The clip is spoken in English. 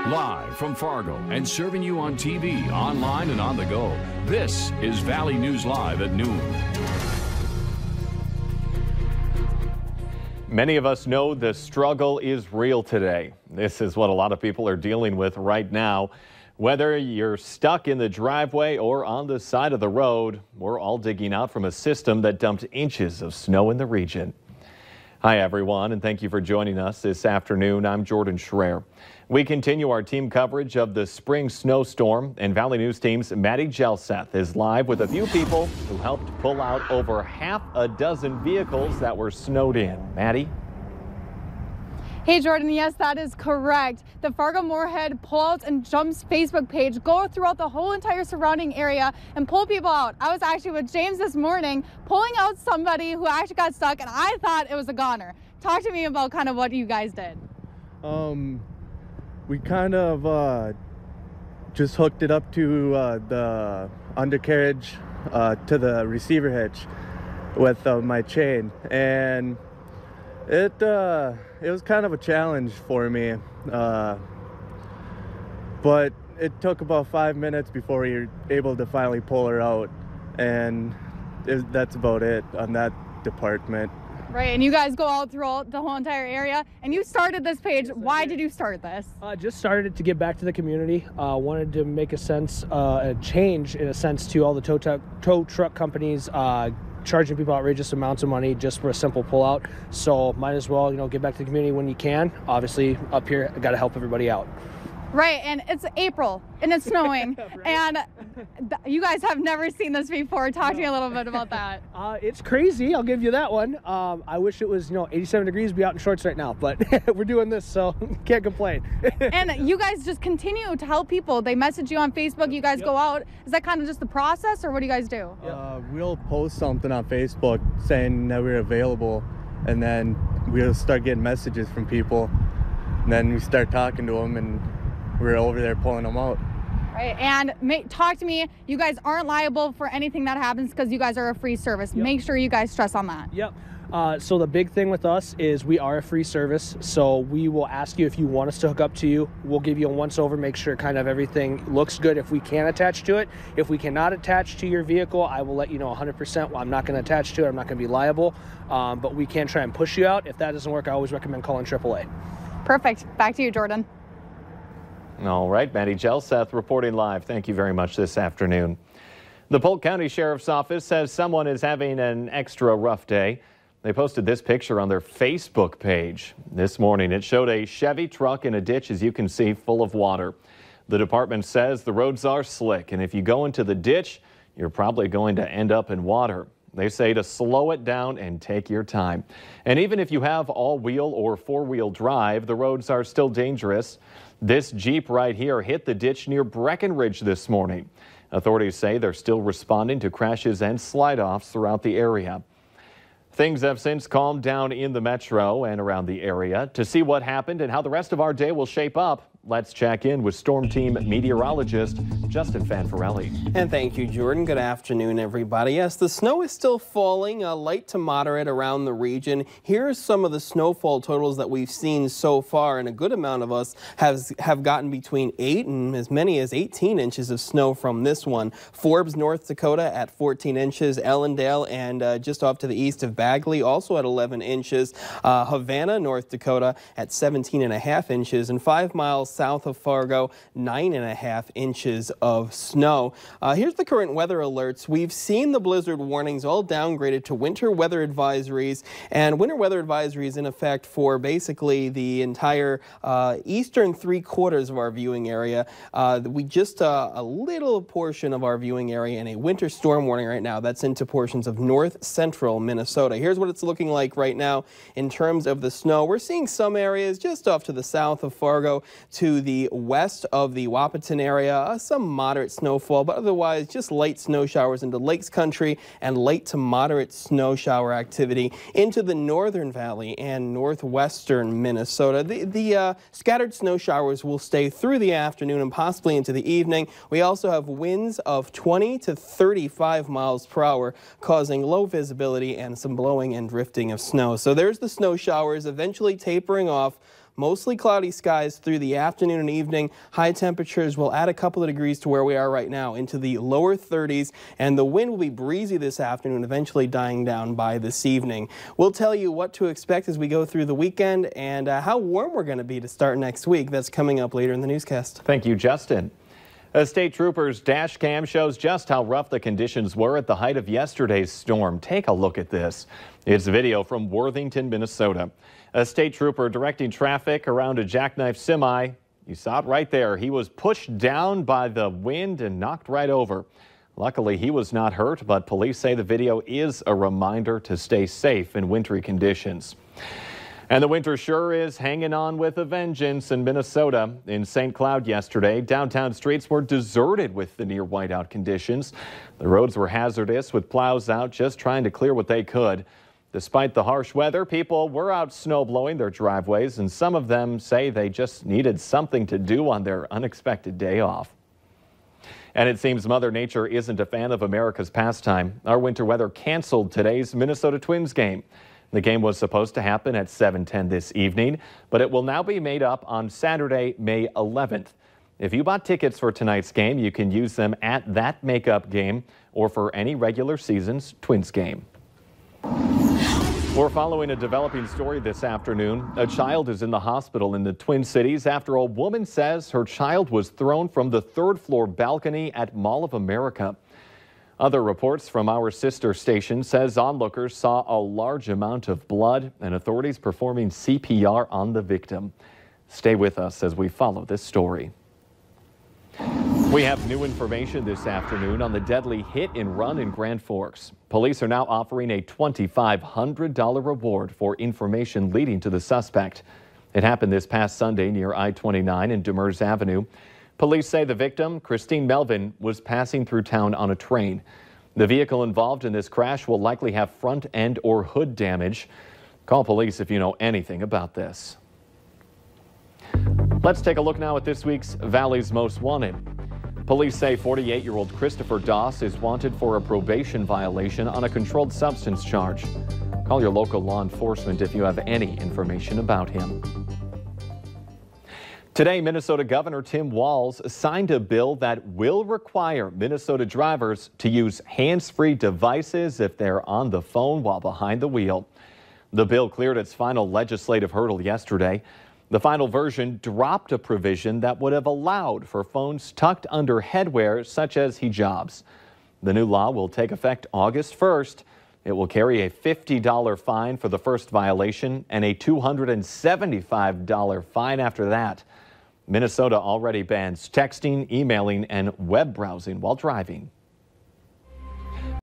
Live from Fargo and serving you on TV, online, and on the go. This is Valley News Live at noon. Many of us know the struggle is real today. This is what a lot of people are dealing with right now. Whether you're stuck in the driveway or on the side of the road, we're all digging out from a system that dumped inches of snow in the region. Hi, everyone, and thank you for joining us this afternoon. I'm Jordan Schreier. We continue our team coverage of the spring snowstorm, and Valley News Team's Maddie Jelseth is live with a few people who helped pull out over half a dozen vehicles that were snowed in. Maddie? Hey Jordan, yes, that is correct. The Fargo-Moorhead Pullouts and Jumps Facebook page go throughout the whole entire surrounding area and pull people out. I was actually with James this morning pulling out somebody who actually got stuck, and I thought it was a goner. Talk to me about kind of what you guys did. We kind of just hooked it up to the undercarriage to the receiver hitch with my chain, and it was kind of a challenge for me, but it took about 5 minutes before we were able to finally pull her out, and that's about it on that department. Right, and you guys go out throughout the whole entire area, and you started this page. Why did you start this? Just started it to give back to the community. Wanted to make a change in a sense to all the tow truck companies charging people outrageous amounts of money just for a simple pullout. So might as well, give back to the community when you can. Obviously, up here, I got to help everybody out. Right, and it's April, and it's snowing, right. And you guys have never seen this before. Talk to me a little bit about that. It's crazy, I'll give you that one. I wish it was, 87 degrees, be out in shorts right now, but we're doing this, so can't complain. And you guys just continue to help people. They message you on Facebook, you guys go out. Is that kind of just the process, or what do you guys do? We'll post something on Facebook saying that we're available, and then we'll start getting messages from people, and then we start talking to them, and we're over there pulling them out. Right, and talk to me. You guys aren't liable for anything that happens because you guys are a free service. Yep. Make sure you guys stress on that. Yep. So the big thing with us is we are a free service. So we will ask you if you want us to hook up to you. We'll give you a once over, make sure kind of everything looks good if we can attach to it. If we cannot attach to your vehicle, I will let you know 100%. Well, I'm not going to attach to it. I'm not going to be liable. But we can try and push you out. If that doesn't work, I always recommend calling AAA. Perfect. Back to you, Jordan. All right, Maddie Jelseth reporting live. Thank you very much this afternoon. The Polk County Sheriff's Office says someone is having an extra rough day. They posted this picture on their Facebook page. This morning, it showed a Chevy truck in a ditch, as you can see, full of water. The department says the roads are slick, and if you go into the ditch, you're probably going to end up in water. They say to slow it down and take your time. And even if you have all-wheel or four-wheel drive, the roads are still dangerous. This Jeep right here hit the ditch near Breckenridge this morning. Authorities say they're still responding to crashes and slide-offs throughout the area. Things have since calmed down in the metro and around the area. To see what happened and how the rest of our day will shape up, let's check in with Storm Team meteorologist Justin Fanfarelli. And thank you, Jordan. Good afternoon, everybody. Yes, the snow is still falling, light to moderate around the region. Here's some of the snowfall totals that we've seen so far, and a good amount of us have gotten between 8 and as many as 18 inches of snow from this one. Forbes, North Dakota at 14 inches, Ellendale and just off to the east of Bagley also at 11 inches, Havana, North Dakota at 17.5 inches, and 5 miles south of Fargo, 9.5 inches of snow. Here's the current weather alerts. We've seen the blizzard warnings all downgraded to winter weather advisories, and winter weather advisories in effect for basically the entire eastern 3/4 of our viewing area. We just a little portion of our viewing area in a winter storm warning right now. That's into portions of north central Minnesota. Here's what it's looking like right now in terms of the snow. We're seeing some areas just off to the south of Fargo to the west of the Wahpeton area, some moderate snowfall, but otherwise just light snow showers into Lakes Country and light to moderate snow shower activity into the northern valley and northwestern Minnesota. The scattered snow showers will stay through the afternoon and possibly into the evening. We also have winds of 20 to 35 miles per hour, causing low visibility and some blowing and drifting of snow. So there's the snow showers eventually tapering off Mostly cloudy skies through the afternoon and evening. High temperatures will add a couple of degrees to where we are right now, into the lower 30s, and the wind will be breezy this afternoon, eventually dying down by this evening. We'll tell you what to expect as we go through the weekend and how warm we're going to be to start next week. That's coming up later in the newscast. Thank you, Justin. A state trooper's dash cam shows just how rough the conditions were at the height of yesterday's storm. Take a look at this. It's video from Worthington, Minnesota. A state trooper directing traffic around a jackknife semi. You saw it right there. He was pushed down by the wind and knocked right over. Luckily, he was not hurt, but police say the video is a reminder to stay safe in wintry conditions. And the winter sure is hanging on with a vengeance in Minnesota. In St. Cloud yesterday, downtown streets were deserted with the near whiteout conditions. The roads were hazardous with plows out just trying to clear what they could. Despite the harsh weather, people were out snow blowing their driveways, and some of them say they just needed something to do on their unexpected day off. And it seems Mother Nature isn't a fan of America's pastime. Our winter weather canceled today's Minnesota Twins game. The game was supposed to happen at 7:10 this evening, but it will now be made up on Saturday, May 11th. If you bought tickets for tonight's game, you can use them at that makeup game or for any regular season's Twins game. We're following a developing story this afternoon. A child is in the hospital in the Twin Cities after a woman says her child was thrown from the third-floor balcony at Mall of America. Other reports from our sister station says onlookers saw a large amount of blood and authorities performing CPR on the victim. Stay with us as we follow this story. We have new information this afternoon on the deadly hit and run in Grand Forks. Police are now offering a $2,500 reward for information leading to the suspect. It happened this past Sunday near I-29 and Demers Avenue. Police say the victim, Christine Melvin, was passing through town on a train. The vehicle involved in this crash will likely have front end or hood damage. Call police if you know anything about this. Let's take a look now at this week's Valley's Most Wanted. Police say 48-year-old Christopher Doss is wanted for a probation violation on a controlled substance charge. Call your local law enforcement if you have any information about him. Today, Minnesota Governor Tim Walz signed a bill that will require Minnesota drivers to use hands-free devices if they're on the phone while behind the wheel. The bill cleared its final legislative hurdle yesterday. The final version dropped a provision that would have allowed for phones tucked under headwear such as hijabs. The new law will take effect August 1st. It will carry a $50 fine for the first violation and a $275 fine after that. Minnesota already bans texting, emailing, and web browsing while driving.